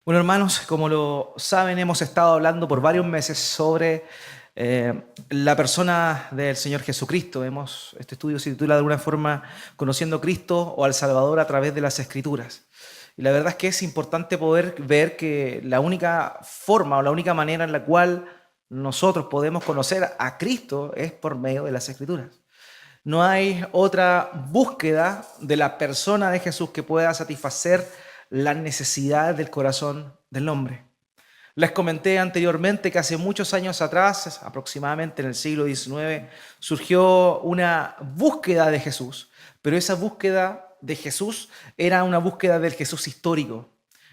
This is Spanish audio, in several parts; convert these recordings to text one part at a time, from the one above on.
Bueno, hermanos, como lo saben, hemos estado hablando por varios meses sobre la persona del Señor Jesucristo. Este estudio se titula de alguna forma Conociendo a Cristo o al Salvador a través de las Escrituras. Y la verdad es que es importante poder ver que la única forma o la única manera en la cual nosotros podemos conocer a Cristo es por medio de las Escrituras. No hay otra búsqueda de la persona de Jesús que pueda satisfacer las necesidades del corazón del hombre. Les comenté anteriormente que hace muchos años atrás, aproximadamente en el siglo XIX, surgió una búsqueda de Jesús, pero esa búsqueda de Jesús era una búsqueda del Jesús histórico.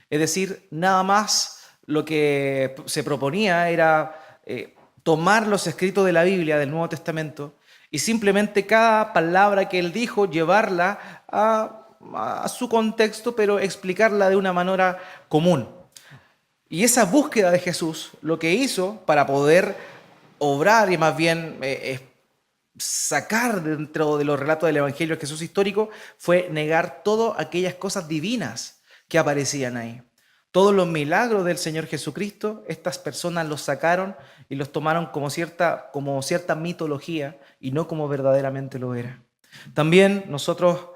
Es decir, nada más lo que se proponía era tomar los escritos de la Biblia, del Nuevo Testamento, y simplemente cada palabra que él dijo llevarla a su contexto, pero explicarla de una manera común. Y esa búsqueda de Jesús lo que hizo para poder obrar y más bien sacar dentro de los relatos del Evangelio de Jesús histórico fue negar todas aquellas cosas divinas que aparecían ahí. Todos los milagros del Señor Jesucristo, estas personas los sacaron y los tomaron como cierta mitología y no como verdaderamente lo era. También nosotros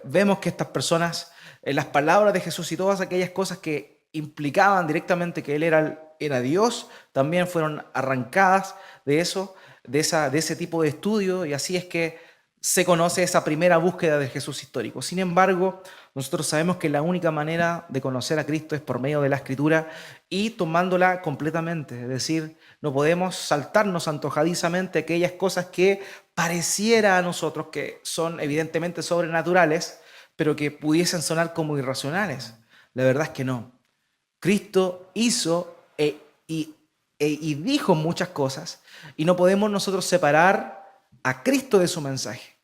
vemos que estas personas, las palabras de Jesús y todas aquellas cosas que implicaban directamente que Él era Dios, también fueron arrancadas de eso, de ese tipo de estudio, y así es que se conoce esa primera búsqueda de Jesús histórico. Sin embargo, nosotros sabemos que la única manera de conocer a Cristo es por medio de la Escritura y tomándola completamente. Es decir, no podemos saltarnos antojadizamente aquellas cosas que pareciera a nosotros que son evidentemente sobrenaturales, pero que pudiesen sonar como irracionales. La verdad es que no. Cristo hizo y dijo muchas cosas y no podemos nosotros separar a Cristo de su mensaje.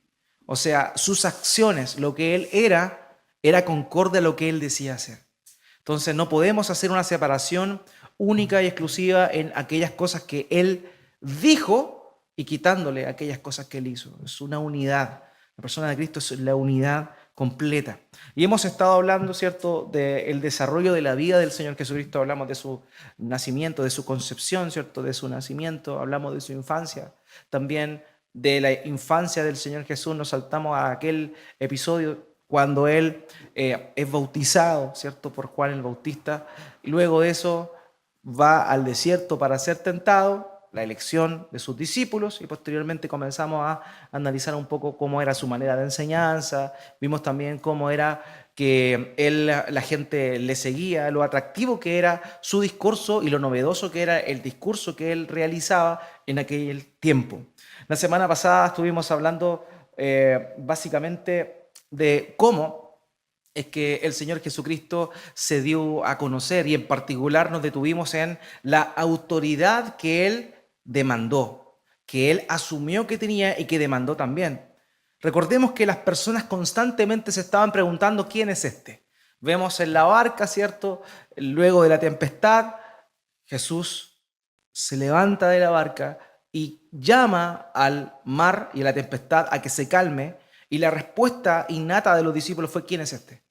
O sea, sus acciones, lo que Él era concorde a lo que Él decía hacer. Entonces no podemos hacer una separación única y exclusiva en aquellas cosas que Él dijo y quitándole aquellas cosas que Él hizo. Es una unidad. La persona de Cristo es la unidad completa. Y hemos estado hablando, ¿cierto?, del desarrollo de la vida del Señor Jesucristo. Hablamos de su nacimiento, de su concepción, ¿cierto?, de su nacimiento. Hablamos de su infancia. También de la infancia del Señor Jesús nos saltamos a aquel episodio cuando Él es bautizado, ¿cierto?, por Juan el Bautista. Y luego de eso va al desierto para ser tentado, la elección de sus discípulos, y posteriormente comenzamos a analizar un poco cómo era su manera de enseñanza. Vimos también cómo era que la gente le seguía, lo atractivo que era su discurso y lo novedoso que era el discurso que él realizaba en aquel tiempo. La semana pasada estuvimos hablando básicamente de cómo es que el Señor Jesucristo se dio a conocer, y en particular nos detuvimos en la autoridad que Él demandó, que Él asumió que tenía y que demandó también. Recordemos que las personas constantemente se estaban preguntando quién es este. Vemos en la barca, ¿cierto? Luego de la tempestad, Jesús se levanta de la barca y llama al mar y a la tempestad a que se calme, y la respuesta innata de los discípulos fue: ¿quién es este?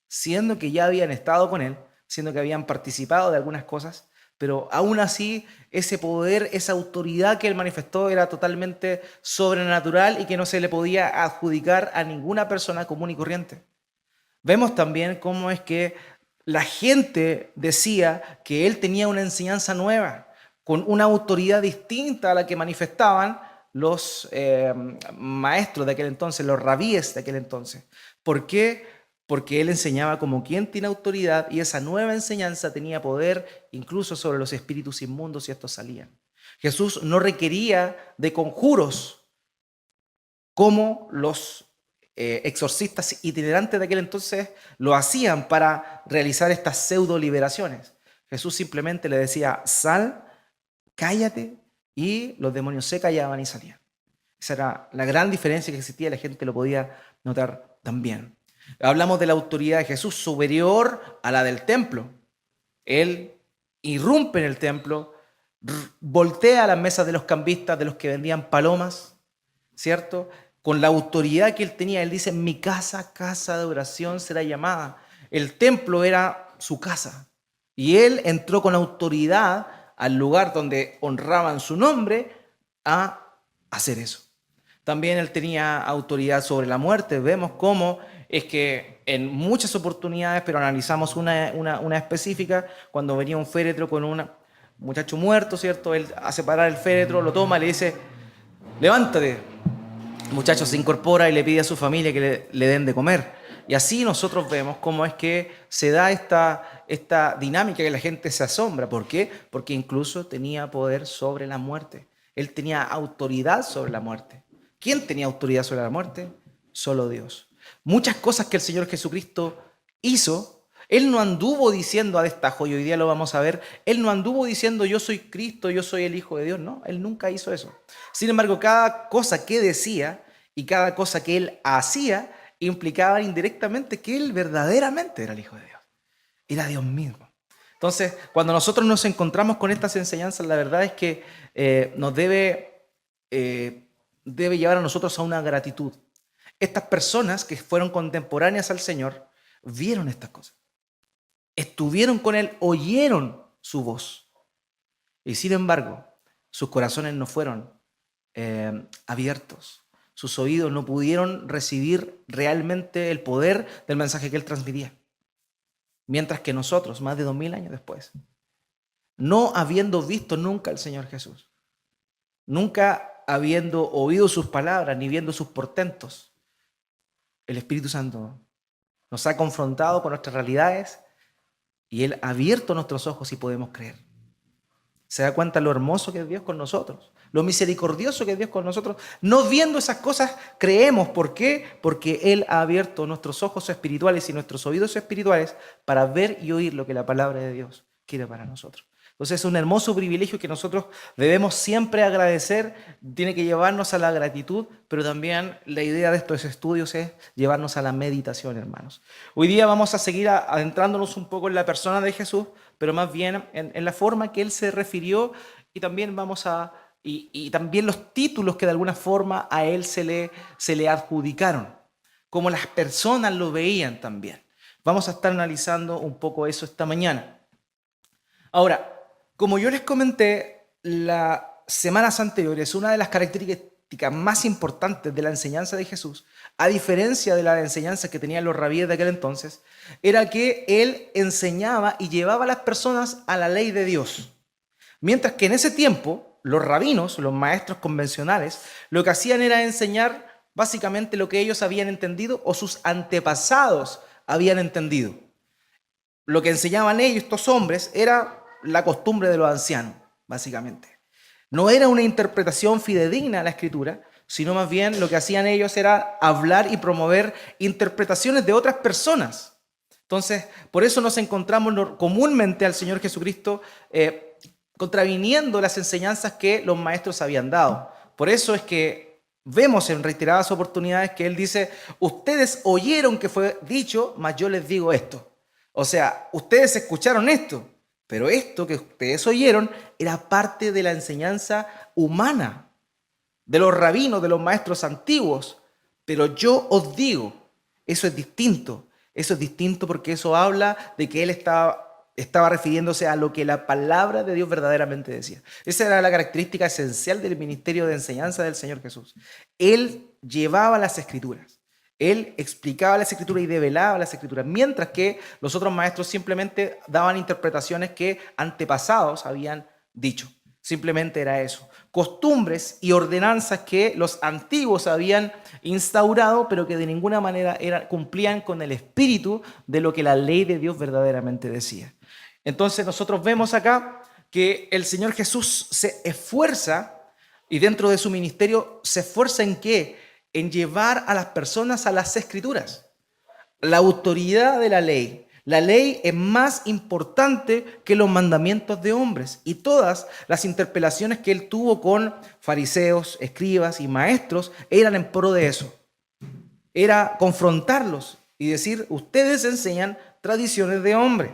Siendo que ya habían estado con él, siendo que habían participado de algunas cosas, pero aún así ese poder, esa autoridad que él manifestó era totalmente sobrenatural y que no se le podía adjudicar a ninguna persona común y corriente. Vemos también cómo es que la gente decía que él tenía una enseñanza nueva, con una autoridad distinta a la que manifestaban los maestros de aquel entonces, los rabíes de aquel entonces. ¿Por qué? Porque él enseñaba como quien tiene autoridad, y esa nueva enseñanza tenía poder incluso sobre los espíritus inmundos y estos salían. Jesús no requería de conjuros como los exorcistas itinerantes de aquel entonces lo hacían para realizar estas pseudo liberaciones. Jesús simplemente le decía: sal, cállate, y los demonios se callaban y salían. Esa era la gran diferencia que existía, y la gente lo podía notar también. Hablamos de la autoridad de Jesús superior a la del templo. Él irrumpe en el templo, voltea las mesas de los cambistas, de los que vendían palomas, ¿cierto? Con la autoridad que él tenía, él dice: mi casa, casa de oración será llamada. El templo era su casa. Y él entró con autoridad al lugar donde honraban su nombre a hacer eso. También él tenía autoridad sobre la muerte. Vemos cómo es que en muchas oportunidades, pero analizamos una específica, cuando venía un féretro con un muchacho muerto, ¿cierto? Él hace parar el féretro, lo toma, le dice, levántate. El muchacho se incorpora y le pide a su familia que le den de comer. Y así nosotros vemos cómo es que se da esta dinámica que la gente se asombra. ¿Por qué? Porque incluso tenía poder sobre la muerte. Él tenía autoridad sobre la muerte. ¿Quién tenía autoridad sobre la muerte? Solo Dios. Muchas cosas que el Señor Jesucristo hizo, Él no anduvo diciendo a destajo, y hoy día lo vamos a ver, Él no anduvo diciendo yo soy Cristo, yo soy el Hijo de Dios. No, Él nunca hizo eso. Sin embargo, cada cosa que decía y cada cosa que Él hacía implicaba indirectamente que Él verdaderamente era el Hijo de Dios. Era Dios mismo. Entonces, cuando nosotros nos encontramos con estas enseñanzas, la verdad es que nos debe llevar a nosotros a una gratitud. Estas personas que fueron contemporáneas al Señor vieron estas cosas. Estuvieron con Él, oyeron su voz. Y sin embargo, sus corazones no fueron abiertos. Sus oídos no pudieron recibir realmente el poder del mensaje que Él transmitía. Mientras que nosotros, más de 2000 años después, no habiendo visto nunca al Señor Jesús, nunca habiendo oído sus palabras ni viendo sus portentos, el Espíritu Santo nos ha confrontado con nuestras realidades y Él ha abierto nuestros ojos y podemos creer. ¿Se da cuenta lo hermoso que es Dios con nosotros? Lo misericordioso que es Dios con nosotros. No viendo esas cosas, creemos. ¿Por qué? Porque Él ha abierto nuestros ojos espirituales y nuestros oídos espirituales para ver y oír lo que la palabra de Dios quiere para nosotros. Entonces es un hermoso privilegio que nosotros debemos siempre agradecer. Tiene que llevarnos a la gratitud, pero también la idea de estos estudios es llevarnos a la meditación, hermanos. Hoy día vamos a seguir adentrándonos un poco en la persona de Jesús, pero más bien en la forma que Él se refirió y también y también los títulos que de alguna forma a Él se le adjudicaron, como las personas lo veían también. Vamos a estar analizando un poco eso esta mañana. Ahora, como yo les comenté, las semanas anteriores, una de las características más importantes de la enseñanza de Jesús, a diferencia de la enseñanza que tenían los rabíes de aquel entonces, era que Él enseñaba y llevaba a las personas a la ley de Dios. Mientras que en ese tiempo, los rabinos, los maestros convencionales, lo que hacían era enseñar básicamente lo que ellos habían entendido o sus antepasados habían entendido. Lo que enseñaban ellos, estos hombres, era la costumbre de los ancianos, básicamente. No era una interpretación fidedigna a la Escritura, sino más bien lo que hacían ellos era hablar y promover interpretaciones de otras personas. Entonces, por eso nos encontramos comúnmente al Señor Jesucristo contraviniendo las enseñanzas que los maestros habían dado. Por eso es que vemos en reiteradas oportunidades que Él dice, ustedes oyeron que fue dicho, mas yo les digo esto. O sea, ustedes escucharon esto, pero esto que ustedes oyeron era parte de la enseñanza humana, de los rabinos, de los maestros antiguos. Pero yo os digo, eso es distinto. Eso es distinto porque eso habla de que Él estaba refiriéndose a lo que la palabra de Dios verdaderamente decía. Esa era la característica esencial del ministerio de enseñanza del Señor Jesús. Él llevaba las Escrituras. Él explicaba las Escrituras y develaba las Escrituras, mientras que los otros maestros simplemente daban interpretaciones que antepasados habían dicho. Simplemente era eso. Costumbres y ordenanzas que los antiguos habían instaurado, pero que de ninguna manera cumplían con el espíritu de lo que la ley de Dios verdaderamente decía. Entonces nosotros vemos acá que el Señor Jesús se esfuerza, y dentro de su ministerio se esfuerza ¿en qué? En llevar a las personas a las Escrituras. La autoridad de la ley. La ley es más importante que los mandamientos de hombres. Y todas las interpelaciones que Él tuvo con fariseos, escribas y maestros eran en pro de eso. Era confrontarlos y decir, ustedes enseñan tradiciones de hombres.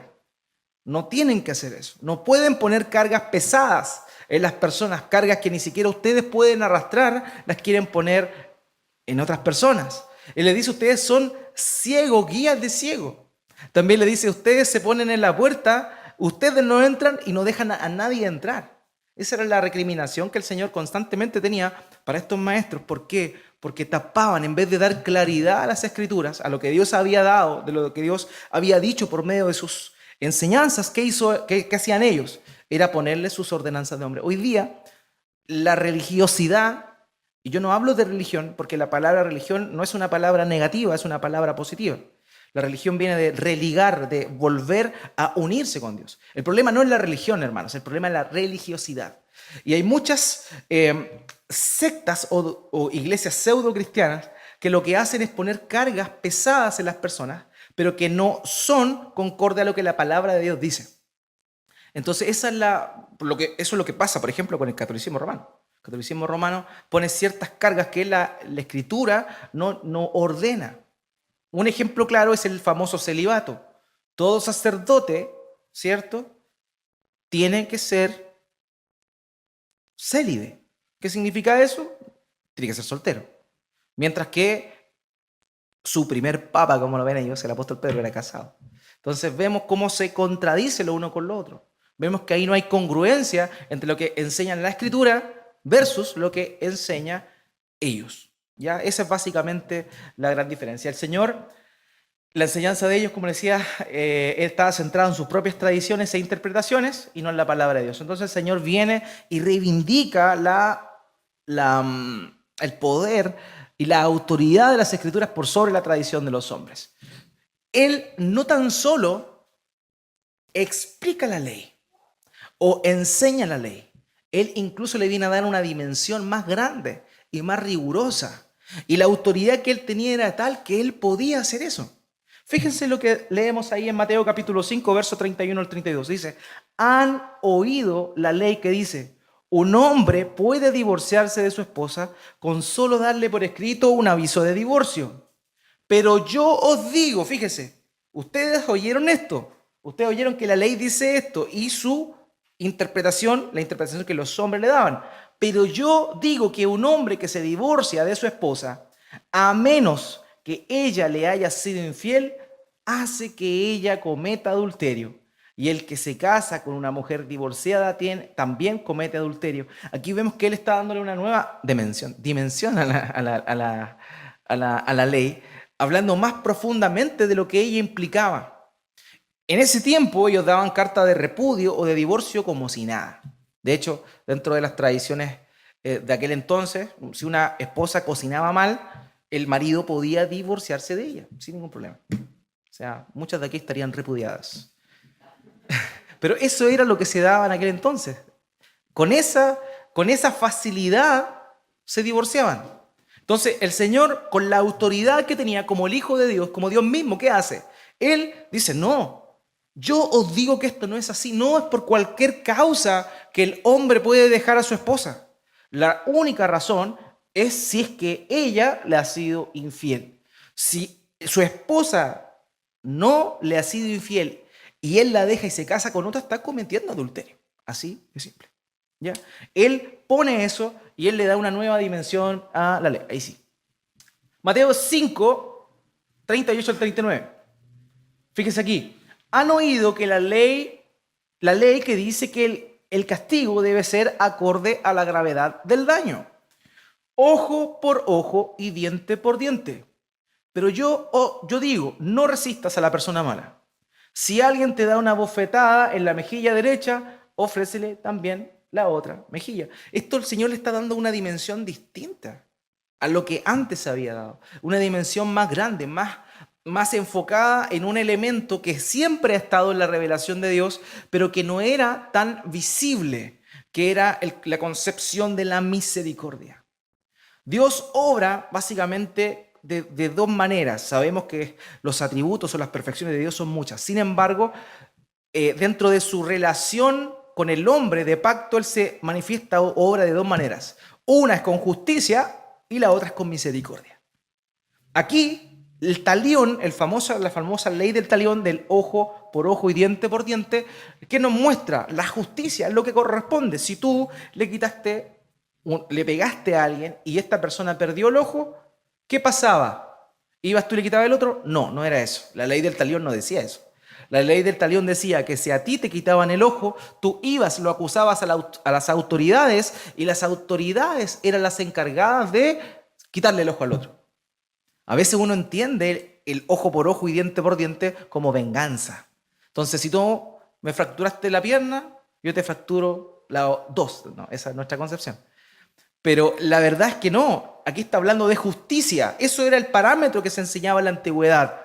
No tienen que hacer eso. No pueden poner cargas pesadas en las personas, cargas que ni siquiera ustedes pueden arrastrar, las quieren poner en otras personas. Él le dice, ustedes son ciegos, guías de ciegos. También le dice, ustedes se ponen en la puerta, ustedes no entran y no dejan a nadie entrar. Esa era la recriminación que el Señor constantemente tenía para estos maestros. ¿Por qué? Porque tapaban, en vez de dar claridad a las Escrituras, a lo que Dios había dado, de lo que Dios había dicho por medio de sus enseñanzas, ¿qué hacían ellos? Era ponerle sus ordenanzas de hombre. Hoy día, la religiosidad, y yo no hablo de religión, porque la palabra religión no es una palabra negativa, es una palabra positiva. La religión viene de religar, de volver a unirse con Dios. El problema no es la religión, hermanos, el problema es la religiosidad. Y hay muchas sectas o iglesias pseudo-cristianas que lo que hacen es poner cargas pesadas en las personas, pero que no son concorde a lo que la palabra de Dios dice. Entonces, eso es lo que pasa, por ejemplo, con el catolicismo romano. El catolicismo romano pone ciertas cargas que la Escritura no ordena. Un ejemplo claro es el famoso celibato. Todo sacerdote, ¿cierto?, tiene que ser célibe. ¿Qué significa eso? Tiene que ser soltero. Mientras que su primer papa, como lo ven ellos, el apóstol Pedro, era casado. Entonces vemos cómo se contradice lo uno con lo otro. Vemos que ahí no hay congruencia entre lo que enseñan la Escritura versus lo que enseñan ellos. ¿Ya? Esa es básicamente la gran diferencia. El Señor, la enseñanza de ellos, como decía, estaba centrada en sus propias tradiciones e interpretaciones y no en la palabra de Dios. Entonces el Señor viene y reivindica el poder y la autoridad de las Escrituras por sobre la tradición de los hombres. Él no tan solo explica la ley o enseña la ley, Él incluso le viene a dar una dimensión más grande y más rigurosa. Y la autoridad que Él tenía era tal que Él podía hacer eso. Fíjense lo que leemos ahí en Mateo capítulo 5, verso 31 al 32. Dice, han oído la ley que dice, un hombre puede divorciarse de su esposa con solo darle por escrito un aviso de divorcio. Pero yo os digo, fíjese, ustedes oyeron esto, ustedes oyeron que la ley dice esto y su interpretación, la interpretación que los hombres le daban. Pero yo digo que un hombre que se divorcia de su esposa, a menos que ella le haya sido infiel, hace que ella cometa adulterio. Y el que se casa con una mujer divorciada también comete adulterio. Aquí vemos que él está dándole una nueva dimensión a la ley, hablando más profundamente de lo que ella implicaba. En ese tiempo ellos daban carta de repudio o de divorcio como si nada. De hecho, dentro de las tradiciones de aquel entonces, si una esposa cocinaba mal, el marido podía divorciarse de ella sin ningún problema. O sea, muchas de aquí estarían repudiadas. Pero eso era lo que se daba en aquel entonces. Con esa facilidad se divorciaban. Entonces, el Señor, con la autoridad que tenía como el Hijo de Dios, como Dios mismo, ¿qué hace? Él dice, no, yo os digo que esto no es así. No es por cualquier causa que el hombre puede dejar a su esposa. La única razón es si es que ella le ha sido infiel. Si su esposa no le ha sido infiel y él la deja y se casa con otra, está cometiendo adulterio. Así de simple. ¿Ya? Él pone eso y él le da una nueva dimensión a la ley. Ahí sí. Mateo 5, 38 al 39. Fíjese aquí. Han oído que la ley que dice que el castigo debe ser acorde a la gravedad del daño. Ojo por ojo y diente por diente. Pero yo digo, no resistas a la persona mala. Si alguien te da una bofetada en la mejilla derecha, ofrécele también la otra mejilla. Esto el Señor le está dando una dimensión distinta a lo que antes se había dado. Una dimensión más grande, más enfocada en un elemento que siempre ha estado en la revelación de Dios, pero que no era tan visible, que era la concepción de la misericordia. Dios obra básicamente de dos maneras. Sabemos que los atributos o las perfecciones de Dios son muchas. Sin embargo, dentro de su relación con el hombre de pacto, Él se manifiesta o obra de dos maneras. Una es con justicia y la otra es con misericordia. Aquí, el talión, la famosa ley del talión, del ojo por ojo y diente por diente, que nos muestra la justicia, lo que corresponde. Si tú le pegaste a alguien y esta persona perdió el ojo, ¿qué pasaba? ¿Ibas tú y le quitabas el otro? No, no era eso. La ley del talión no decía eso. La ley del talión decía que si a ti te quitaban el ojo, tú ibas, lo acusabas a las autoridades y las autoridades eran las encargadas de quitarle el ojo al otro. A veces uno entiende el ojo por ojo y diente por diente como venganza. Entonces, si tú me fracturaste la pierna, yo te fracturo las dos. No, esa es nuestra concepción. Pero la verdad es que no. Aquí está hablando de justicia. Eso era el parámetro que se enseñaba en la antigüedad.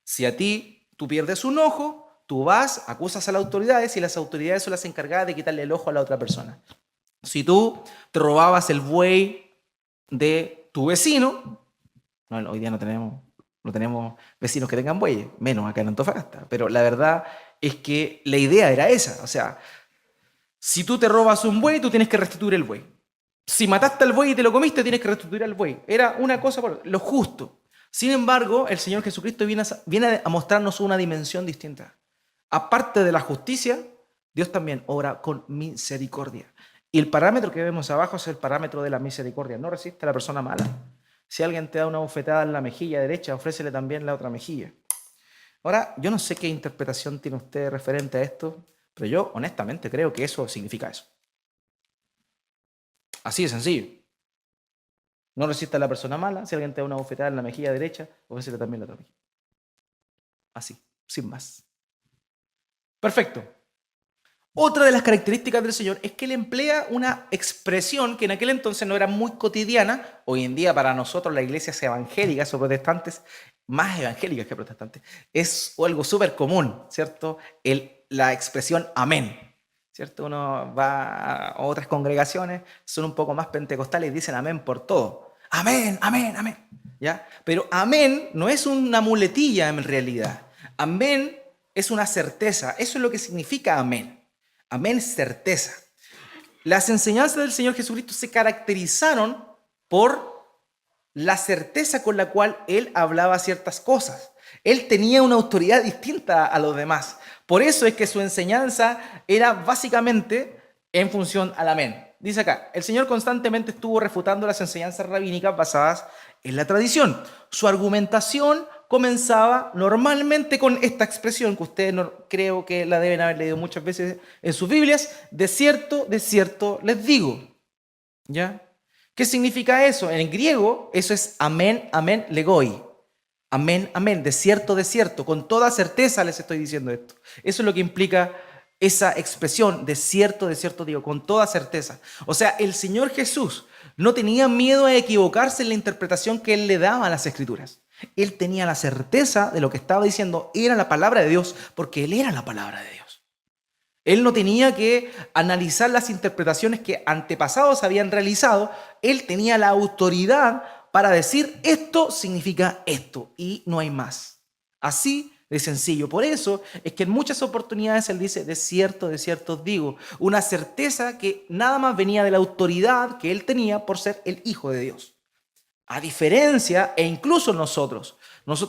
Si a ti tú pierdes un ojo, tú vas, acusas a las autoridades y las autoridades son las encargadas de quitarle el ojo a la otra persona. Si tú te robabas el buey de tu vecino, no, hoy día no tenemos vecinos que tengan bueyes, menos acá en Antofagasta, pero la verdad es que la idea era esa. O sea, si tú te robas un buey, tú tienes que restituir el buey. Si mataste al buey y te lo comiste, tienes que restituir al buey. Era una cosa por lo justo. Sin embargo, el Señor Jesucristo viene a mostrarnos una dimensión distinta. Aparte de la justicia, Dios también obra con misericordia. Y el parámetro que vemos abajo es el parámetro de la misericordia. No resiste a la persona mala. Si alguien te da una bofetada en la mejilla derecha, ofrécele también la otra mejilla. Ahora, yo no sé qué interpretación tiene usted referente a esto, pero yo honestamente creo que eso significa eso. Así de sencillo. No resista a la persona mala. Si alguien te da una bofetada en la mejilla derecha, ofrécele también la otra mejilla. Así, sin más. Perfecto. Otra de las características del Señor es que Él emplea una expresión que en aquel entonces no era muy cotidiana. Hoy en día para nosotros las iglesias evangélicas o protestantes, más evangélicas que protestantes, es algo súper común, ¿cierto? La expresión amén, ¿cierto? Uno va a otras congregaciones, son un poco más pentecostales y dicen amén por todo. Amén, amén, amén. ¿Ya? Pero amén no es una muletilla en realidad. Amén es una certeza. Eso es lo que significa amén. Amén, certeza. Las enseñanzas del Señor Jesucristo se caracterizaron por la certeza con la cual Él hablaba ciertas cosas. Él tenía una autoridad distinta a los demás. Por eso es que su enseñanza era básicamente en función al amén. Dice acá, el Señor constantemente estuvo refutando las enseñanzas rabínicas basadas en la tradición. Su argumentación comenzaba normalmente con esta expresión, que ustedes no, creo que la deben haber leído muchas veces en sus Biblias, de cierto les digo. ¿Ya? ¿Qué significa eso? En griego eso es amén, amén, legoi. Amén, amén, de cierto, con toda certeza les estoy diciendo esto. Eso es lo que implica esa expresión, de cierto digo, con toda certeza. O sea, el Señor Jesús no tenía miedo a equivocarse en la interpretación que Él le daba a las Escrituras. Él tenía la certeza de lo que estaba diciendo era la palabra de Dios, porque Él era la palabra de Dios. Él no tenía que analizar las interpretaciones que antepasados habían realizado. Él tenía la autoridad para decir esto significa esto y no hay más. Así de sencillo. Por eso es que en muchas oportunidades Él dice, de cierto os digo. Una certeza que nada más venía de la autoridad que Él tenía por ser el Hijo de Dios. A diferencia, e incluso nosotros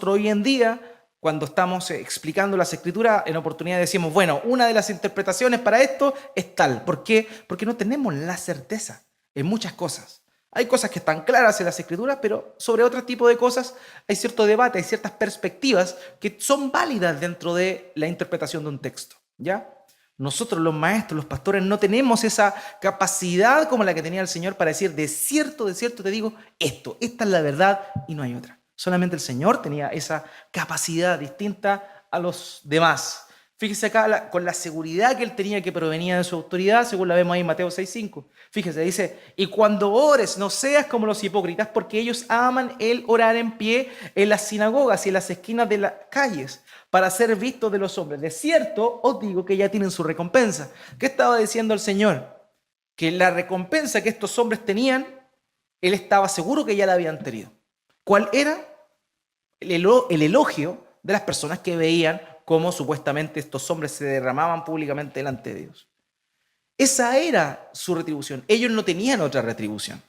hoy en día, cuando estamos explicando las Escrituras, en oportunidad decimos, bueno, una de las interpretaciones para esto es tal. ¿Por qué? Porque no tenemos la certeza en muchas cosas. Hay cosas que están claras en las Escrituras, pero sobre otro tipo de cosas hay cierto debate, hay ciertas perspectivas que son válidas dentro de la interpretación de un texto, ¿ya? Nosotros los maestros, los pastores, no tenemos esa capacidad como la que tenía el Señor para decir, de cierto te digo esto, esta es la verdad y no hay otra. Solamente el Señor tenía esa capacidad distinta a los demás. Fíjese acá con la seguridad que Él tenía que provenía de su autoridad, según la vemos ahí en Mateo 6:5. Fíjese, dice, y cuando ores no seas como los hipócritas, porque ellos aman el orar en pie en las sinagogas y en las esquinas de las calles, para ser vistos de los hombres. De cierto os digo que ya tienen su recompensa. ¿Qué estaba diciendo el Señor? Que la recompensa que estos hombres tenían, Él estaba seguro que ya la habían tenido. ¿Cuál era? El elogio de las personas que veían cómo supuestamente estos hombres se derramaban públicamente delante de Dios. Esa era su retribución. Ellos no tenían otra retribución.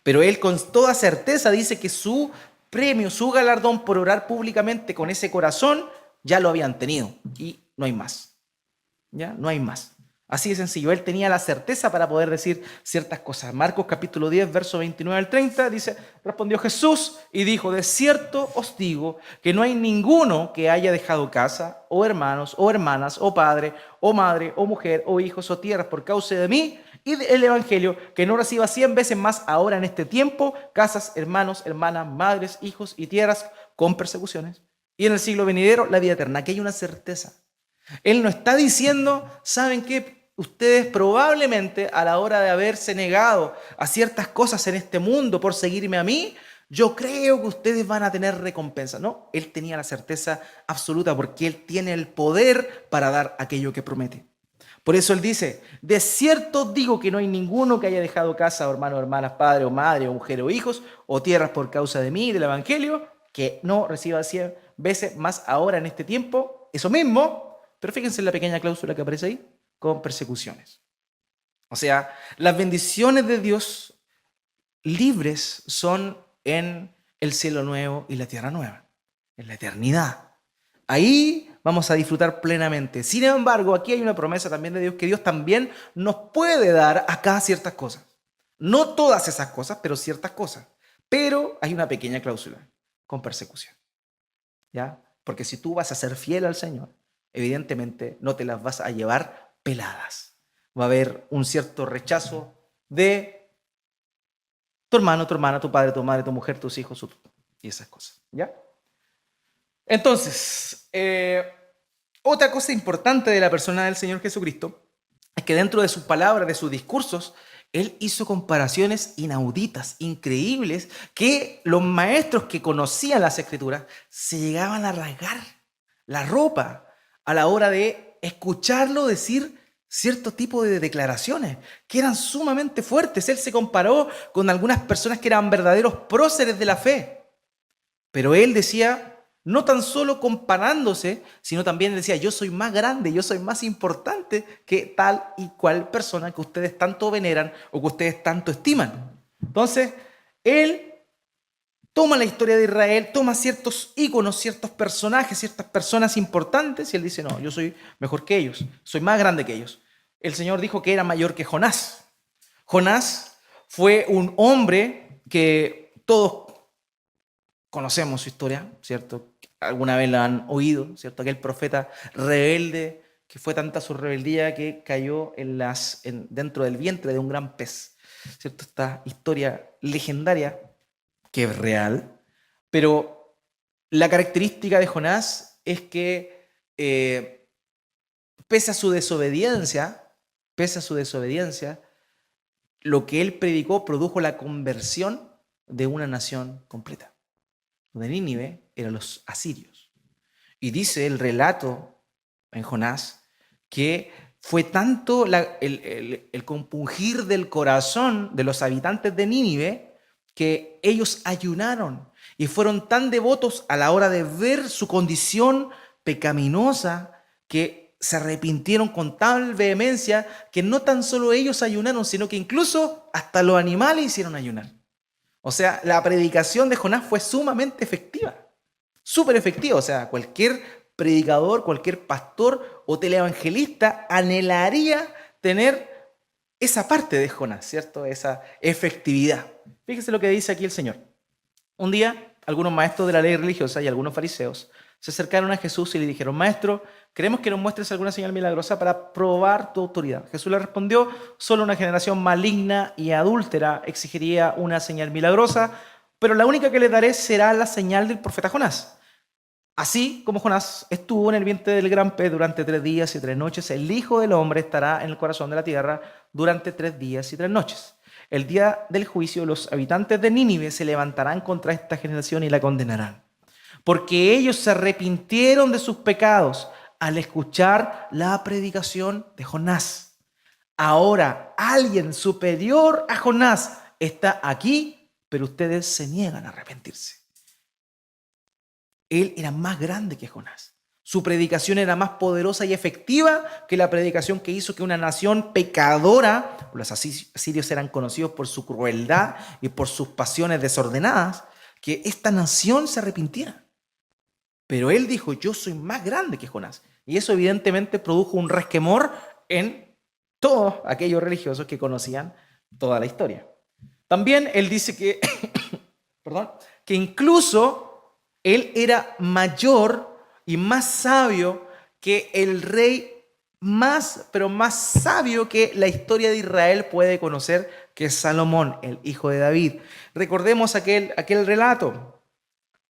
Pero Él con toda certeza dice que su premio, su galardón por orar públicamente con ese corazón, ya lo habían tenido. Y no hay más. ¿Ya? No hay más. Así de sencillo, él tenía la certeza para poder decir ciertas cosas. Marcos capítulo 10, verso 29 al 30, dice, respondió Jesús y dijo, de cierto os digo que no hay ninguno que haya dejado casa, o hermanos, o hermanas, o padre, o madre, o mujer, o hijos, o tierras por causa de mí y del evangelio, que no reciba 100 veces más ahora en este tiempo, casas, hermanos, hermanas, madres, hijos y tierras con persecuciones, y en el siglo venidero la vida eterna. Aquí hay una certeza. Él no está diciendo, ¿saben qué? Ustedes probablemente a la hora de haberse negado a ciertas cosas en este mundo por seguirme a mí, yo creo que ustedes van a tener recompensa. No, él tenía la certeza absoluta porque él tiene el poder para dar aquello que promete. Por eso él dice, de cierto digo que no hay ninguno que haya dejado casa, o hermano, hermanas, padre o madre, o mujer o hijos, o tierras por causa de mí y del evangelio, que no reciba 100 veces más ahora en este tiempo, eso mismo, pero fíjense en la pequeña cláusula que aparece ahí, con persecuciones. O sea, las bendiciones de Dios libres son en el cielo nuevo y la tierra nueva, en la eternidad. Ahí vamos a disfrutar plenamente. Sin embargo, aquí hay una promesa también de Dios, que Dios también nos puede dar acá ciertas cosas. No todas esas cosas, pero ciertas cosas. Pero hay una pequeña cláusula, con persecución. ¿Ya? Porque si tú vas a ser fiel al Señor, evidentemente no te las vas a llevar peladas. Va a haber un cierto rechazo de tu hermano, tu hermana, tu padre, tu madre, tu mujer, tus hijos y esas cosas. ¿Ya? Entonces, otra cosa importante de la persona del Señor Jesucristo es que dentro de sus palabras, de sus discursos, él hizo comparaciones inauditas, increíbles, que los maestros que conocían las Escrituras se llegaban a rasgar la ropa a la hora de escucharlo decir cierto tipo de declaraciones que eran sumamente fuertes. Él se comparó con algunas personas que eran verdaderos próceres de la fe, pero él decía, no tan solo comparándose, sino también decía, yo soy más grande, yo soy más importante que tal y cual persona que ustedes tanto veneran o que ustedes tanto estiman. Entonces, él toma la historia de Israel, toma ciertos íconos, ciertos personajes, ciertas personas importantes, y él dice, no, yo soy mejor que ellos, soy más grande que ellos. El Señor dijo que era mayor que Jonás. Jonás fue un hombre que todos conocemos su historia, ¿cierto? Alguna vez la han oído, ¿cierto? Aquel profeta rebelde, que fue tanta su rebeldía que cayó dentro del vientre de un gran pez, ¿cierto? Esta historia legendaria, que es real, pero la característica de Jonás es que pese a su desobediencia, lo que él predicó produjo la conversión de una nación completa. De Nínive eran los asirios. Y dice el relato en Jonás que fue tanto el compungir del corazón de los habitantes de Nínive que ellos ayunaron y fueron tan devotos a la hora de ver su condición pecaminosa que se arrepintieron con tal vehemencia que no tan solo ellos ayunaron, sino que incluso hasta los animales hicieron ayunar. O sea, la predicación de Jonás fue sumamente efectiva, súper efectiva. O sea, cualquier predicador, cualquier pastor o televangelista anhelaría tener esa parte de Jonás, ¿cierto? Esa efectividad. Fíjese lo que dice aquí el Señor. Un día, algunos maestros de la ley religiosa y algunos fariseos se acercaron a Jesús y le dijeron, Maestro, queremos que nos muestres alguna señal milagrosa para probar tu autoridad. Jesús le respondió, solo una generación maligna y adúltera exigiría una señal milagrosa, pero la única que le daré será la señal del profeta Jonás. Así como Jonás estuvo en el vientre del gran pez durante 3 días y 3 noches, el Hijo del Hombre estará en el corazón de la tierra durante 3 días y 3 noches. El día del juicio, los habitantes de Nínive se levantarán contra esta generación y la condenarán, porque ellos se arrepintieron de sus pecados al escuchar la predicación de Jonás. Ahora alguien superior a Jonás está aquí, pero ustedes se niegan a arrepentirse. Él era más grande que Jonás. Su predicación era más poderosa y efectiva que la predicación que hizo que una nación pecadora, los asirios eran conocidos por su crueldad y por sus pasiones desordenadas, que esta nación se arrepintiera. Pero él dijo, yo soy más grande que Jonás. Y eso evidentemente produjo un resquemor en todos aquellos religiosos que conocían toda la historia. También él dice que, perdón, que incluso él era mayor y más sabio que el rey más, pero más sabio que la historia de Israel puede conocer, que es Salomón, el hijo de David. Recordemos aquel relato.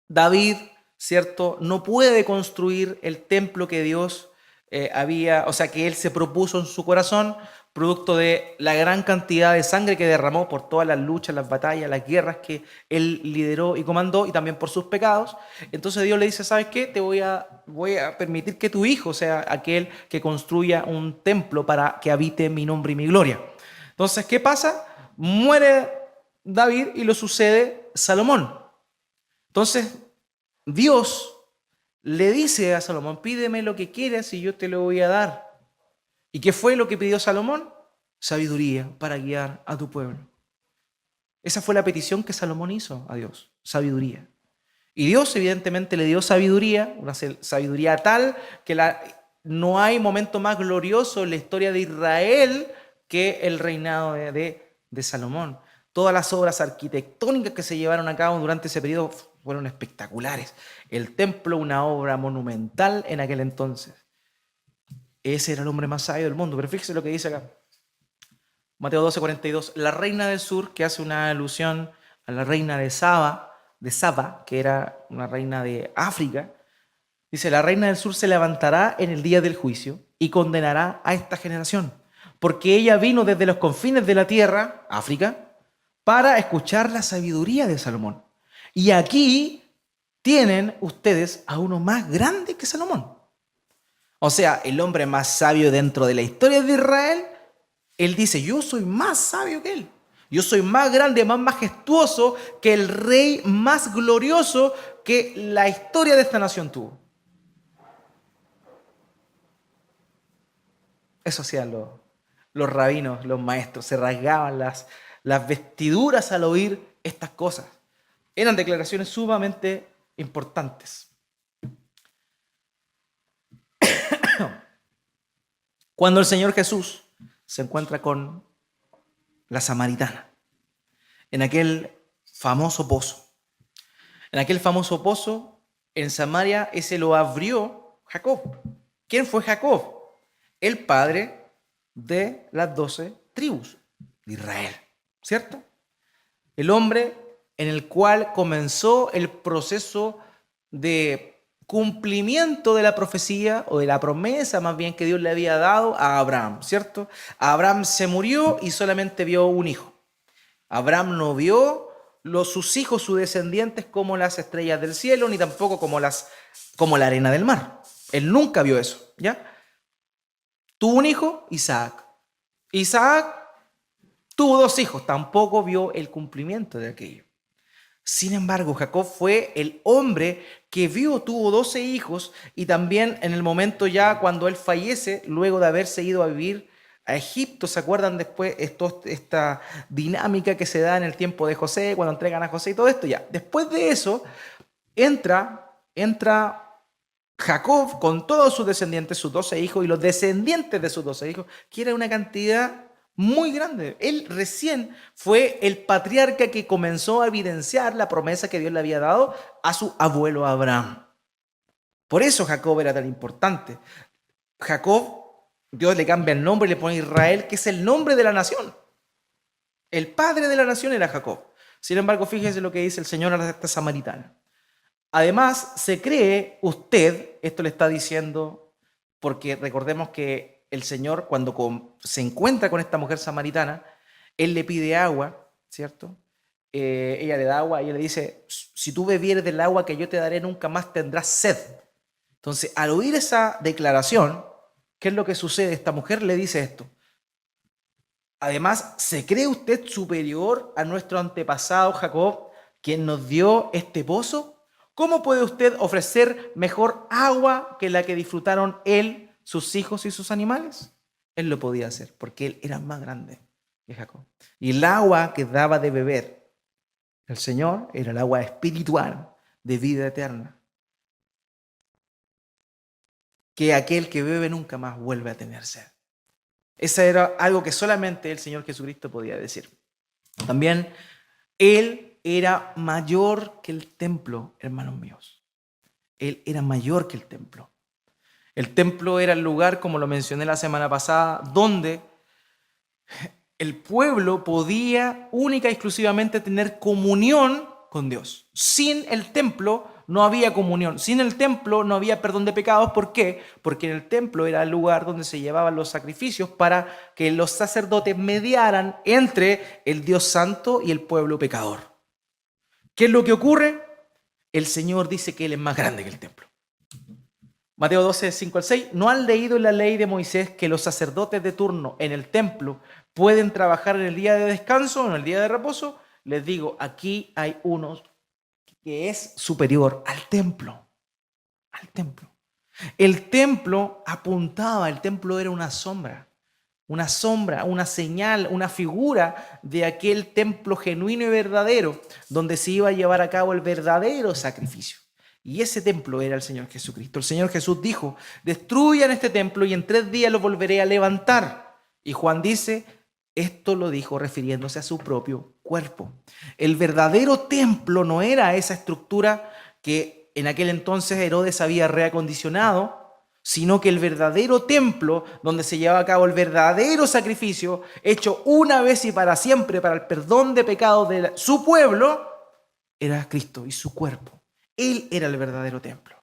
David, ¿cierto?, no puede construir el templo que Dios que él se propuso en su corazón, producto de la gran cantidad de sangre que derramó por todas las luchas, las batallas, las guerras que él lideró y comandó, y también por sus pecados. Entonces Dios le dice, ¿sabes qué? Voy a permitir que tu hijo sea aquel que construya un templo para que habite mi nombre y mi gloria. Entonces, ¿qué pasa? Muere David y lo sucede Salomón. Entonces, Dios le dice a Salomón, pídeme lo que quieras y yo te lo voy a dar. ¿Y qué fue lo que pidió Salomón? Sabiduría para guiar a tu pueblo. Esa fue la petición que Salomón hizo a Dios, sabiduría. Y Dios evidentemente le dio sabiduría, una sabiduría tal que no hay momento más glorioso en la historia de Israel que el reinado de Salomón. Todas las obras arquitectónicas que se llevaron a cabo durante ese periodo fueron espectaculares. El templo, una obra monumental en aquel entonces. Ese era el hombre más sabio del mundo. Pero fíjese lo que dice acá. Mateo 12:42. La reina del sur, que hace una alusión a la reina de Saba, que era una reina de África, dice, la reina del sur se levantará en el día del juicio y condenará a esta generación, porque ella vino desde los confines de la tierra, África, para escuchar la sabiduría de Salomón. Y aquí tienen ustedes a uno más grande que Salomón. O sea, el hombre más sabio dentro de la historia de Israel, él dice, yo soy más sabio que él. Yo soy más grande, más majestuoso que el rey más glorioso que la historia de esta nación tuvo. Eso hacían los rabinos, los maestros, se rasgaban las vestiduras al oír estas cosas. Eran declaraciones sumamente importantes. Cuando el Señor Jesús se encuentra con la samaritana, en aquel famoso pozo. En aquel famoso pozo, en Samaria, ese lo abrió Jacob. ¿Quién fue Jacob? El padre de las 12 tribus de Israel, ¿cierto? El hombre en el cual comenzó el proceso de cumplimiento de la profecía o de la promesa más bien que Dios le había dado a Abraham, ¿cierto? Abraham se murió y solamente vio un hijo. Abraham no vio sus hijos, sus descendientes, como las estrellas del cielo, ni tampoco como la arena del mar. Él nunca vio eso, ¿ya? Tuvo un hijo, Isaac. Isaac tuvo 2 hijos, tampoco vio el cumplimiento de aquello. Sin embargo, Jacob fue el hombre que tuvo 12 hijos, y también en el momento ya cuando él fallece, luego de haberse ido a vivir a Egipto, ¿se acuerdan después esta dinámica que se da en el tiempo de José, cuando entregan a José y todo esto? Ya, después de eso, entra Jacob con todos sus descendientes, sus 12 hijos y los descendientes de sus 12 hijos, que era una cantidad muy grande. Él recién fue el patriarca que comenzó a evidenciar la promesa que Dios le había dado a su abuelo Abraham. Por eso Jacob era tan importante. Jacob, Dios le cambia el nombre y le pone Israel, que es el nombre de la nación. El padre de la nación era Jacob. Sin embargo, fíjese lo que dice el Señor a esta samaritana. Además, se cree usted, esto le está diciendo, porque recordemos que el Señor, cuando se encuentra con esta mujer samaritana, Él le pide agua, ¿cierto? Ella le da agua y ella le dice, si tú bebieres del agua que yo te daré, nunca más tendrás sed. Entonces, al oír esa declaración, ¿qué es lo que sucede? Esta mujer le dice esto. Además, ¿se cree usted superior a nuestro antepasado Jacob, quien nos dio este pozo? ¿Cómo puede usted ofrecer mejor agua que la que disfrutaron él, sus hijos y sus animales? Él lo podía hacer porque él era más grande que Jacob. Y el agua que daba de beber el Señor era el agua espiritual de vida eterna, que aquel que bebe nunca más vuelve a tener sed. Eso era algo que solamente el Señor Jesucristo podía decir. También Él era mayor que el templo, hermanos míos. Él era mayor que el templo. El templo era el lugar, como lo mencioné la semana pasada, donde el pueblo podía única y exclusivamente tener comunión con Dios. Sin el templo no había comunión. Sin el templo no había perdón de pecados. ¿Por qué? Porque en el templo era el lugar donde se llevaban los sacrificios para que los sacerdotes mediaran entre el Dios santo y el pueblo pecador. ¿Qué es lo que ocurre? El Señor dice que Él es más grande que el templo. Mateo 12, 5 al 6. ¿No han leído en la ley de Moisés que los sacerdotes de turno en el templo pueden trabajar en el día de descanso o en el día de reposo? Les digo, aquí hay uno que es superior al templo. Al templo. El templo apuntaba, el templo era una sombra, una señal, una figura de aquel templo genuino y verdadero, donde se iba a llevar a cabo el verdadero sacrificio. Y ese templo era el Señor Jesucristo. El Señor Jesús dijo, destruyan este templo y en 3 días lo volveré a levantar. Y Juan dice, esto lo dijo refiriéndose a su propio cuerpo. El verdadero templo no era esa estructura que en aquel entonces Herodes había reacondicionado, sino que el verdadero templo donde se llevaba a cabo el verdadero sacrificio, hecho una vez y para siempre para el perdón de pecados de su pueblo, era Cristo y su cuerpo. Él era el verdadero templo.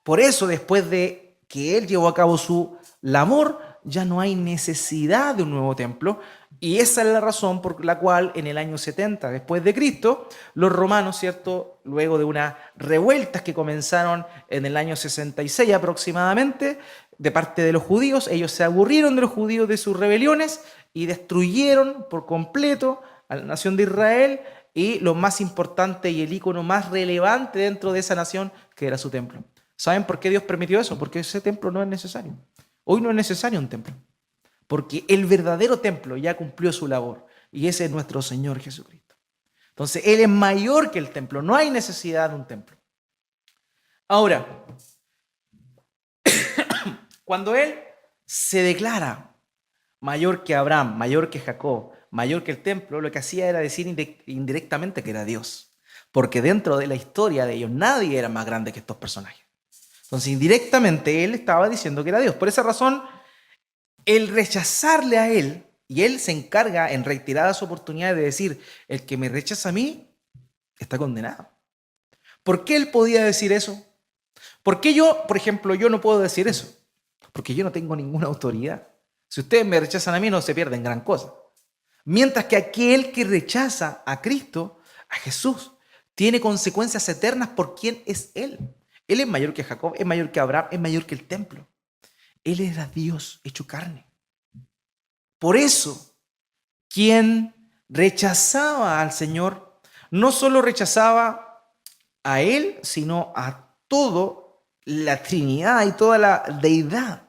Por eso, después de que Él llevó a cabo su labor, ya no hay necesidad de un nuevo templo. Y esa es la razón por la cual en el año 70 después de Cristo, los romanos, ¿cierto? Luego de unas revueltas que comenzaron en el año 66 aproximadamente, de parte de los judíos, ellos se aburrieron de los judíos de sus rebeliones y destruyeron por completo a la nación de Israel y lo más importante y el ícono más relevante dentro de esa nación, que era su templo. ¿Saben por qué Dios permitió eso? Porque ese templo no es necesario. Hoy no es necesario un templo. Porque el verdadero templo ya cumplió su labor. Y ese es nuestro Señor Jesucristo. Entonces, Él es mayor que el templo. No hay necesidad de un templo. Ahora, cuando Él se declara mayor que Abraham, mayor que Jacob, mayor que el templo, lo que hacía era decir indirectamente que era Dios. Porque dentro de la historia de ellos nadie era más grande que estos personajes. Entonces, indirectamente, Él estaba diciendo que era Dios. Por esa razón, el rechazarle a Él, y Él se encarga en reiteradas oportunidades de decir, el que me rechaza a mí está condenado. ¿Por qué Él podía decir eso? ¿Por qué yo, por ejemplo, yo no puedo decir eso? Porque yo no tengo ninguna autoridad. Si ustedes me rechazan a mí, no se pierden gran cosa. Mientras que aquel que rechaza a Cristo, a Jesús, tiene consecuencias eternas por quién es Él. Él es mayor que Jacob, es mayor que Abraham, es mayor que el templo. Él era Dios hecho carne. Por eso, quien rechazaba al Señor, no solo rechazaba a Él, sino a toda la Trinidad y toda la deidad.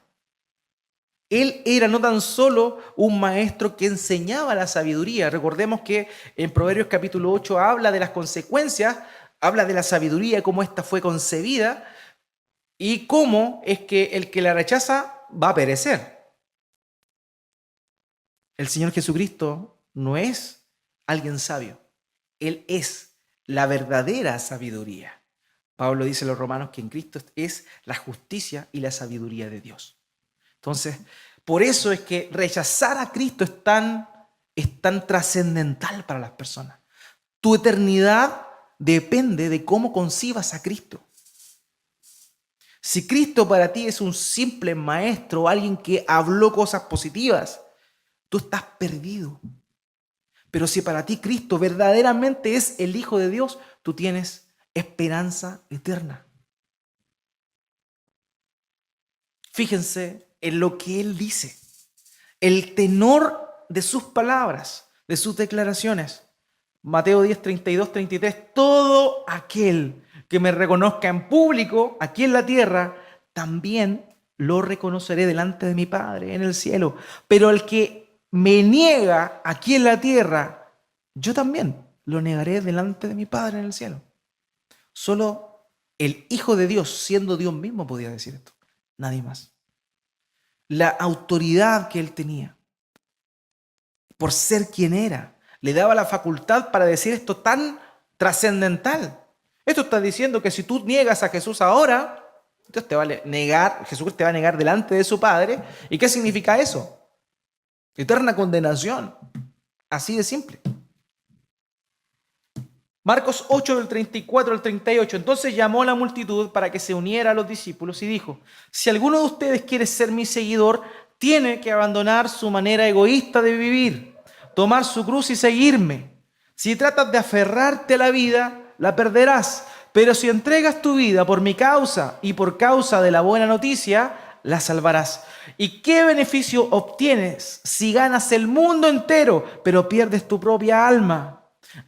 Él era no tan solo un maestro que enseñaba la sabiduría. Recordemos que en Proverbios capítulo 8 habla de las consecuencias, habla de la sabiduría, cómo ésta fue concebida y cómo es que el que la rechaza va a perecer. El Señor Jesucristo no es alguien sabio. Él es la verdadera sabiduría. Pablo dice a los romanos que en Cristo es la justicia y la sabiduría de Dios. Entonces, por eso es que rechazar a Cristo es tan trascendental para las personas. Tu eternidad depende de cómo concibas a Cristo. Si Cristo para ti es un simple maestro, alguien que habló cosas positivas, tú estás perdido. Pero si para ti Cristo verdaderamente es el Hijo de Dios, tú tienes esperanza eterna. Fíjense en lo que Él dice, el tenor de sus palabras, de sus declaraciones. Mateo 10, 32, 33, todo aquel que me reconozca en público, aquí en la tierra, también lo reconoceré delante de mi Padre en el cielo. Pero el que me niega aquí en la tierra, yo también lo negaré delante de mi Padre en el cielo. Solo el Hijo de Dios, siendo Dios mismo, podía decir esto. Nadie más. la autoridad que él tenía, por ser quien era. Le daba la facultad para decir esto tan trascendental. Esto está diciendo que si tú niegas a Jesús ahora, entonces te va a negar, Jesús te va a negar delante de su Padre. ¿Y qué significa eso? Eterna condenación. Así de simple. Marcos 8, del 34 al 38. Entonces llamó a la multitud para que se uniera a los discípulos y dijo: si alguno de ustedes quiere ser mi seguidor, tiene que abandonar su manera egoísta de vivir, tomar su cruz y seguirme. Si tratas de aferrarte a la vida, la perderás. Pero si entregas tu vida por mi causa y por causa de la buena noticia, la salvarás. ¿Y qué beneficio obtienes si ganas el mundo entero, pero pierdes tu propia alma?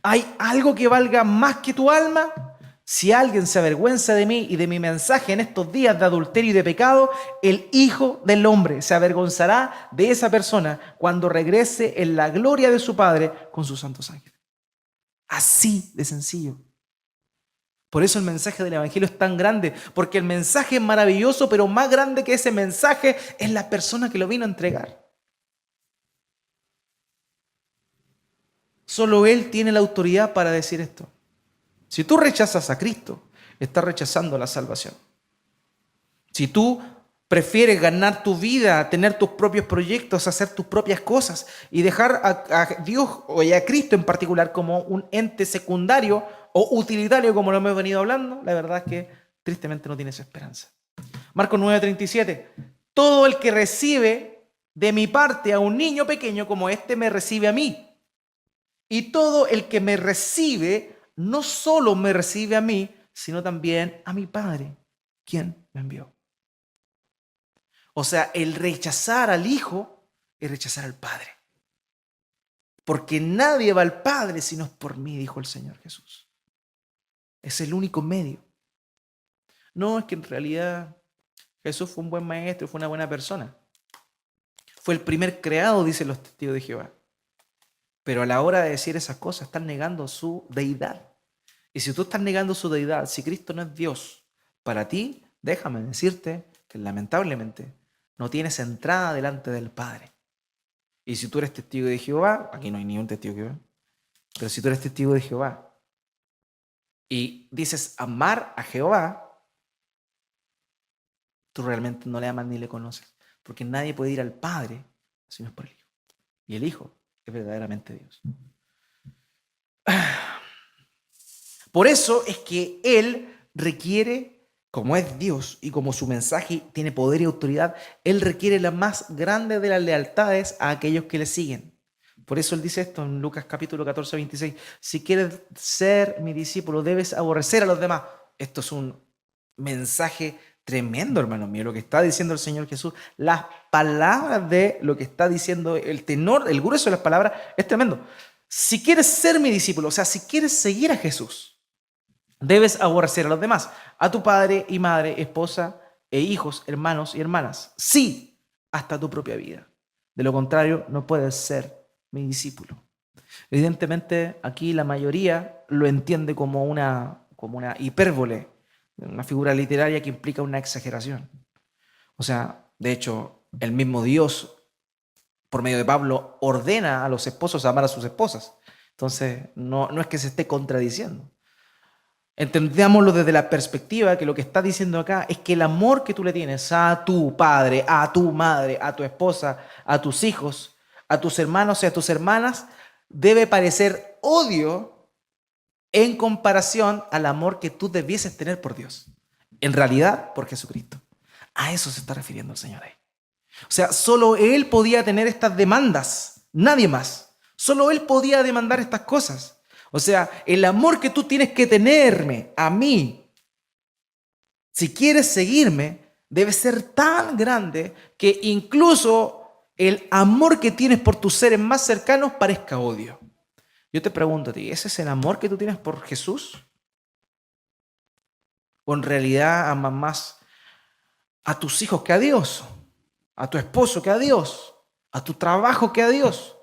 ¿Hay algo que valga más que tu alma? Si alguien se avergüenza de mí y de mi mensaje en estos días de adulterio y de pecado, el Hijo del Hombre se avergonzará de esa persona cuando regrese en la gloria de su Padre con sus santos ángeles. Así de sencillo. Por eso el mensaje del Evangelio es tan grande, porque el mensaje es maravilloso, pero más grande que ese mensaje es la persona que lo vino a entregar. Solo Él tiene la autoridad para decir esto. Si tú rechazas a Cristo, estás rechazando la salvación. Si tú prefieres ganar tu vida, tener tus propios proyectos, hacer tus propias cosas y dejar a Dios o a Cristo en particular como un ente secundario o utilitario, como lo hemos venido hablando, la verdad es que tristemente no tienes esperanza. Marcos 9:37. Todo el que recibe de mi parte a un niño pequeño como este me recibe a mí. Y todo el que me recibe, no solo me recibe a mí, sino también a mi Padre, quien me envió. O sea, el rechazar al Hijo es rechazar al Padre. Porque nadie va al Padre si no es por mí, dijo el Señor Jesús. Es el único medio. No, es que en realidad Jesús fue un buen maestro, fue una buena persona. Fue el primer creado, dicen los testigos de Jehová. Pero a la hora de decir esas cosas, están negando su deidad. Y si tú estás negando su deidad, si Cristo no es Dios para ti, déjame decirte que lamentablemente no tienes entrada delante del Padre. Y si tú eres testigo de Jehová, aquí no hay ningún testigo de Jehová, pero si tú eres testigo de Jehová y dices amar a Jehová, tú realmente no le amas ni le conoces, porque nadie puede ir al Padre si no es por el Hijo. Y el Hijo es verdaderamente Dios. Por eso es que Él requiere, como es Dios y como su mensaje tiene poder y autoridad, Él requiere la más grande de las lealtades a aquellos que le siguen. Por eso Él dice esto en Lucas capítulo 14, 26. Si quieres ser mi discípulo, debes aborrecer a los demás. Esto es un mensaje tremendo, hermano mío, lo que está diciendo el Señor Jesús. Las palabras de lo que está diciendo, el tenor, el grueso de las palabras, es tremendo. Si quieres ser mi discípulo, o sea, si quieres seguir a Jesús, debes aborrecer a los demás, a tu padre y madre, esposa e hijos, hermanos y hermanas. Sí, hasta tu propia vida. De lo contrario, no puedes ser mi discípulo. Evidentemente, aquí la mayoría lo entiende como una hipérbole, una figura literaria que implica una exageración. O sea, de hecho, el mismo Dios, por medio de Pablo, ordena a los esposos a amar a sus esposas. Entonces, no es que se esté contradiciendo. Entendámoslo desde la perspectiva que lo que está diciendo acá es que el amor que tú le tienes a tu padre, a tu madre, a tu esposa, a tus hijos, a tus hermanos y a tus hermanas, debe parecer odio en comparación al amor que tú debieses tener por Dios. En realidad, por Jesucristo. A eso se está refiriendo el Señor ahí. O sea, solo Él podía tener estas demandas, nadie más. Solo Él podía demandar estas cosas. O sea, el amor que tú tienes que tenerme a mí, si quieres seguirme, debe ser tan grande que incluso el amor que tienes por tus seres más cercanos parezca odio. Yo te pregunto a ti, ¿ese es el amor que tú tienes por Jesús? ¿O en realidad amas más a tus hijos que a Dios? ¿A tu esposo que a Dios? ¿A tu trabajo que a Dios?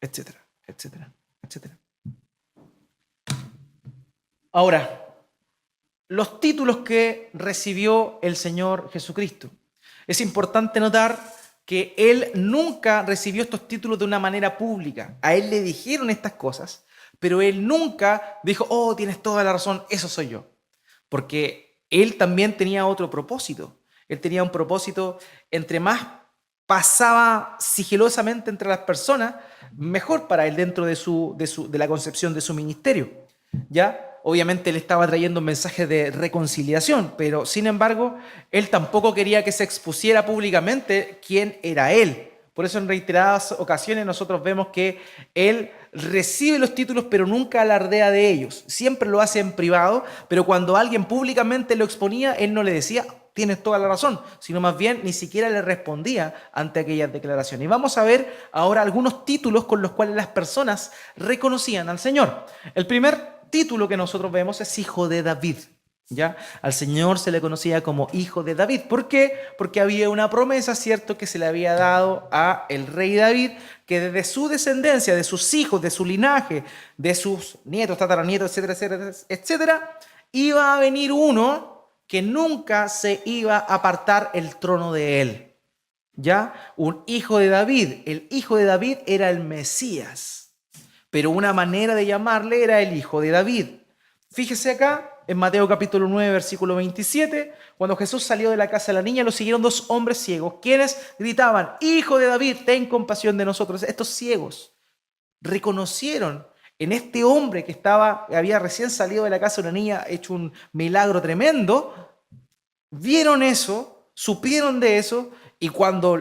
Etcétera, etcétera, etcétera. Ahora, los títulos que recibió el Señor Jesucristo. Es importante notar que él nunca recibió estos títulos de una manera pública. A él le dijeron estas cosas, pero él nunca dijo, oh, tienes toda la razón, eso soy yo. Porque él también tenía otro propósito. Él tenía un propósito, entre más pasaba sigilosamente entre las personas, mejor para él dentro de la concepción de su ministerio. ¿Ya? Obviamente él estaba trayendo un mensaje de reconciliación, pero sin embargo, él tampoco quería que se expusiera públicamente quién era él. Por eso en reiteradas ocasiones nosotros vemos que él recibe los títulos, pero nunca alardea de ellos. Siempre lo hace en privado, pero cuando alguien públicamente lo exponía, él no le decía, tienes toda la razón, sino más bien ni siquiera le respondía ante aquellas declaraciones. Y vamos a ver ahora algunos títulos con los cuales las personas reconocían al Señor. El primer título que nosotros vemos es Hijo de David. ¿Ya? Al Señor se le conocía como Hijo de David. ¿Por qué? Porque había una promesa, ¿cierto?, que se le había dado a el rey David, que desde su descendencia, de sus hijos, de su linaje, de sus nietos, tataranietos, etcétera, etcétera, etcétera, iba a venir uno que nunca se iba a apartar el trono de él. ¿Ya? Un hijo de David. El hijo de David era el Mesías, pero una manera de llamarle era el Hijo de David. Fíjese acá, en Mateo capítulo 9, versículo 27, cuando Jesús salió de la casa de la niña, lo siguieron dos hombres ciegos, quienes gritaban, Hijo de David, ten compasión de nosotros. Estos ciegos reconocieron en este hombre que había recién salido de la casa de una niña, hecho un milagro tremendo, vieron eso, supieron de eso, y cuando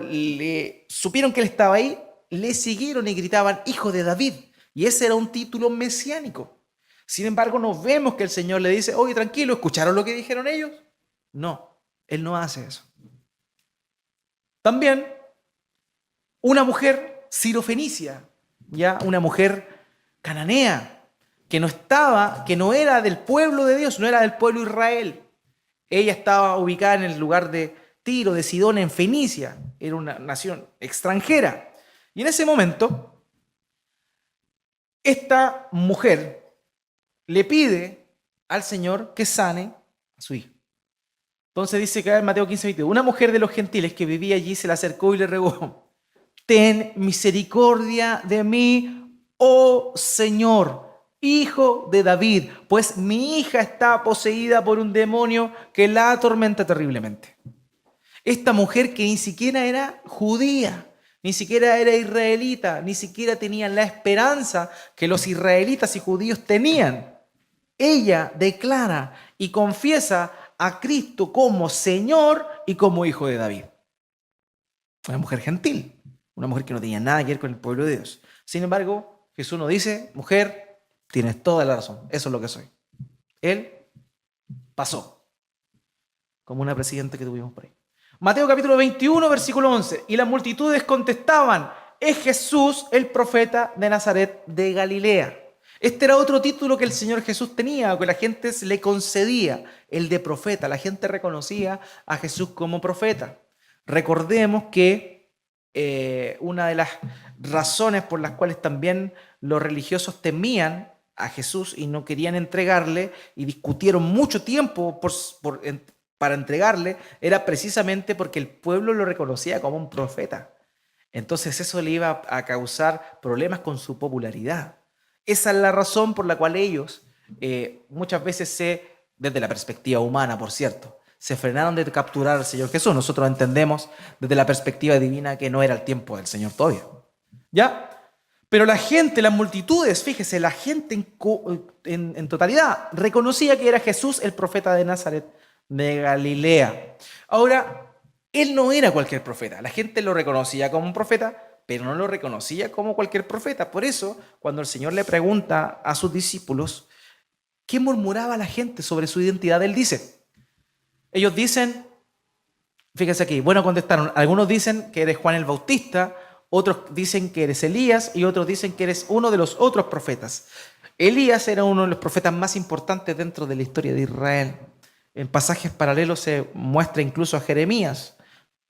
supieron que él estaba ahí, le siguieron y gritaban, Hijo de David. Y ese era un título mesiánico. Sin embargo, nos vemos que el Señor le dice, oye, tranquilo, ¿escucharon lo que dijeron ellos? No, Él no hace eso. También una mujer sirofenicia, ya una mujer cananea, que no era del pueblo de Dios, no era del pueblo de Israel. Ella estaba ubicada en el lugar de Tiro, de Sidón, en Fenicia. Era una nación extranjera. Y en ese momento, esta mujer le pide al Señor que sane a su hijo. Entonces dice que en Mateo 15, 22, una mujer de los gentiles que vivía allí se le acercó y le rogó, ten misericordia de mí, oh Señor, Hijo de David, pues mi hija está poseída por un demonio que la atormenta terriblemente. Esta mujer que ni siquiera era judía, ni siquiera era israelita, ni siquiera tenía la esperanza que los israelitas y judíos tenían. Ella declara y confiesa a Cristo como Señor y como Hijo de David. Una mujer gentil, una mujer que no tenía nada que ver con el pueblo de Dios. Sin embargo, Jesús nos dice, mujer, tienes toda la razón, eso es lo que soy. Él pasó, como una presidenta que tuvimos por ahí. Mateo capítulo 21, versículo 11. Y las multitudes contestaban, es Jesús el profeta de Nazaret de Galilea. Este era otro título que el Señor Jesús tenía, o que la gente se le concedía, el de profeta. La gente reconocía a Jesús como profeta. Recordemos que una de las razones por las cuales también los religiosos temían a Jesús y no querían entregarle y discutieron mucho tiempo para entregarle, era precisamente porque el pueblo lo reconocía como un profeta. Entonces eso le iba a causar problemas con su popularidad. Esa es la razón por la cual ellos muchas veces desde la perspectiva humana, por cierto, se frenaron de capturar al Señor Jesús. Nosotros entendemos desde la perspectiva divina que no era el tiempo del Señor todavía. ¿Ya? Pero la gente, las multitudes, fíjese, la gente en totalidad reconocía que era Jesús el profeta de Nazaret de Galilea. Ahora, él no era cualquier profeta. La gente lo reconocía como un profeta, pero no lo reconocía como cualquier profeta. Por eso, cuando el Señor le pregunta a sus discípulos, ¿qué murmuraba la gente sobre su identidad? Él dice, ellos dicen, fíjense aquí, bueno, contestaron, algunos dicen que eres Juan el Bautista, otros dicen que eres Elías y otros dicen que eres uno de los otros profetas. Elías era uno de los profetas más importantes dentro de la historia de Israel. En pasajes paralelos se muestra incluso a Jeremías,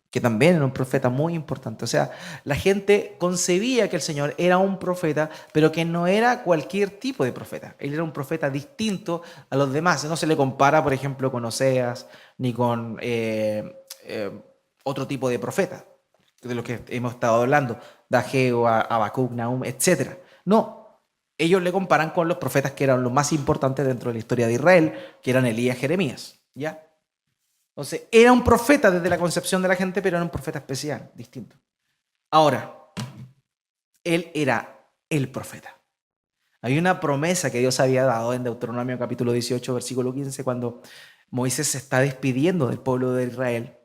que también era un profeta muy importante. O sea, la gente concebía que el Señor era un profeta, pero que no era cualquier tipo de profeta. Él era un profeta distinto a los demás. No se le compara, por ejemplo, con Oseas, ni con otro tipo de profeta, de los que hemos estado hablando, de Ageo, Habacuc, Nahum, etc. No, ellos le comparan con los profetas que eran los más importantes dentro de la historia de Israel, que eran Elías, Jeremías, ¿ya? Entonces, era un profeta desde la concepción de la gente, pero era un profeta especial, distinto. Ahora, él era el profeta. Hay una promesa que Dios había dado en Deuteronomio capítulo 18, versículo 15, cuando Moisés se está despidiendo del pueblo de Israel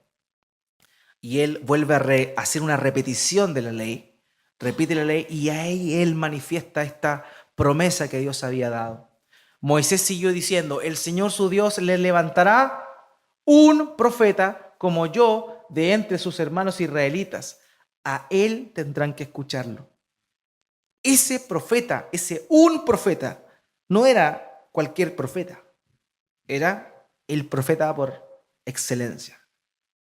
y él vuelve a hacer una repetición de la ley, repite la ley y ahí él manifiesta esta promesa que Dios había dado. Moisés siguió diciendo, el Señor su Dios le levantará un profeta como yo de entre sus hermanos israelitas. A él tendrán que escucharlo. Ese profeta, ese un profeta, no era cualquier profeta, era el profeta por excelencia,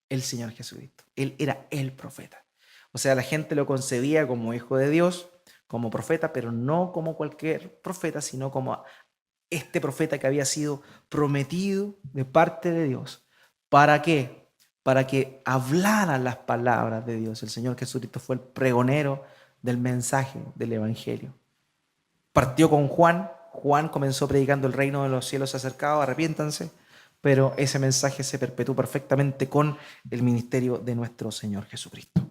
el Señor Jesucristo. Él era el profeta. O sea, la gente lo concebía como hijo de Dios, como profeta, pero no como cualquier profeta, sino como este profeta que había sido prometido de parte de Dios. ¿Para qué? Para que hablaran las palabras de Dios. El Señor Jesucristo fue el pregonero del mensaje del Evangelio. Partió con Juan, Juan comenzó predicando el reino de los cielos se ha acercado, arrepiéntanse, pero ese mensaje se perpetuó perfectamente con el ministerio de nuestro Señor Jesucristo.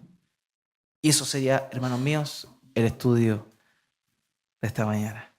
Y eso sería, hermanos míos, el estudio de esta mañana.